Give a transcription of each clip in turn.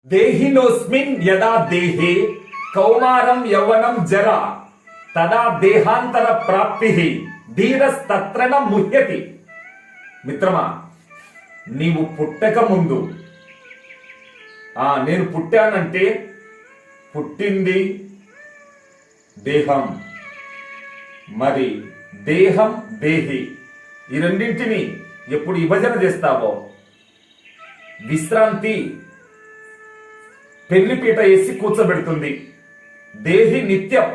దేహినోస్మిన్ యదా దేహే కౌమారం యవ్వనం జరా తదా దేహాంతర ప్రాప్తి ధీరస్తత్రన ముహ్యతి. మిత్రమా, నీవు పుట్టక ముందు నేను పుట్టానంటే పుట్టింది దేహం, మరి దేహం దేహి ఈ రెండింటిని ఎప్పుడు విభజన చేస్తావో విశ్రాంతి పెళ్లిపీట వేసి కూర్చోబెడుతుంది. దేహి నిత్యం,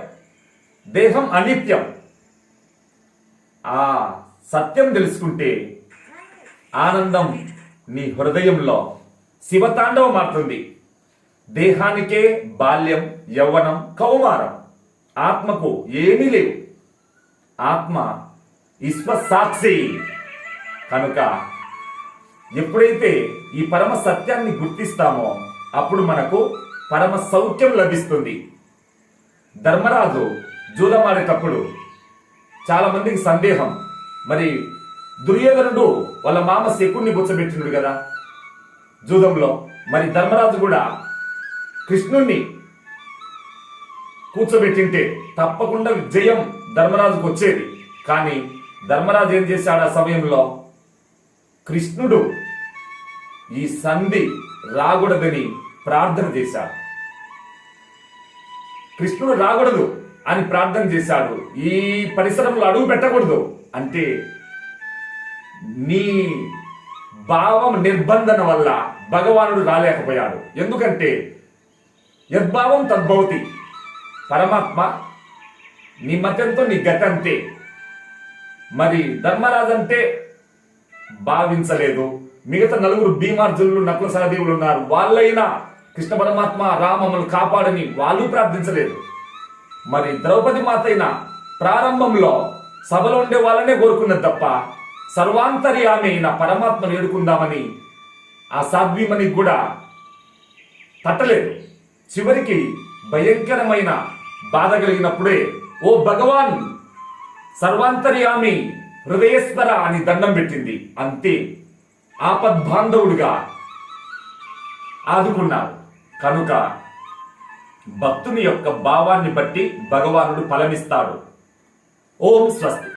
దేహం అనిత్యం. ఆ సత్యం తెలుసుకుంటే ఆనందం నీ హృదయంలో శివతాండవం మారుతుంది. దేహానికే బాల్యం, యవ్వనం, కౌమారం. ఆత్మకు ఏమీ లేవు. ఆత్మ విశ్వసాక్షి కనుక ఎప్పుడైతే ఈ పరమ సత్యాన్ని గుర్తిస్తామో అప్పుడు మనకు పరమ సౌఖ్యం లభిస్తుంది. ధర్మరాజు జూదమాడేటప్పుడు చాలా మందికి సందేహం, మరి దుర్యోధనుడు వాళ్ళ మామ శకుణ్ణి బుచ్చబెట్టినాడు కదా జూదంలో, మరి ధర్మరాజు కూడా కృష్ణుణ్ణి కూర్చోబెట్టింటే తప్పకుండా జయం ధర్మరాజుకు వచ్చేది. కానీ ధర్మరాజు ఏం చేశాడు ఆ సమయంలో? కృష్ణుడు ఈ సంధి రాకూడదని ప్రార్థన చేశాడు. కృష్ణుడు రాకూడదు అని ప్రార్థన చేశాడు. ఈ పరిసరంలో అడుగు పెట్టకూడదు అంటే నీ భావం నిర్బంధన వల్ల భగవానుడు రాలేకపోయాడు. ఎందుకంటే యద్భావం తద్భవతి. పరమాత్మ నీ మతంతో నీ గతంతే. మరి ధర్మరాజు అంటే భావించలేదు. మిగతా నలుగురు భీమార్జునులు, నకుల సహదేవులు ఉన్నారు. వాళ్ళైనా కృష్ణ పరమాత్మ రామమ్మను కాపాడని వాళ్ళు ప్రార్థించలేదు. మరి ద్రౌపది మాత అయినా ప్రారంభంలో సభలో ఉండే వాళ్ళనే కోరుకున్నది తప్ప సర్వాంతర్యామి అయిన పరమాత్మను ఏడుకుందామని ఆ సాధ్వీమణికి కూడా తట్టలేదు. చివరికి భయంకరమైన బాధ కలిగినప్పుడే ఓ భగవాన్ సర్వాంతర్యామి హృదయేశ్వర అని దండం పెట్టింది. అంతే, ఆపద్బాంధవుడిగా ఆదుకున్నారు. కనుక భక్తుని యొక్క భావాన్ని బట్టి భగవానుడు ఫలమిస్తాడు. ఓం స్వస్తి.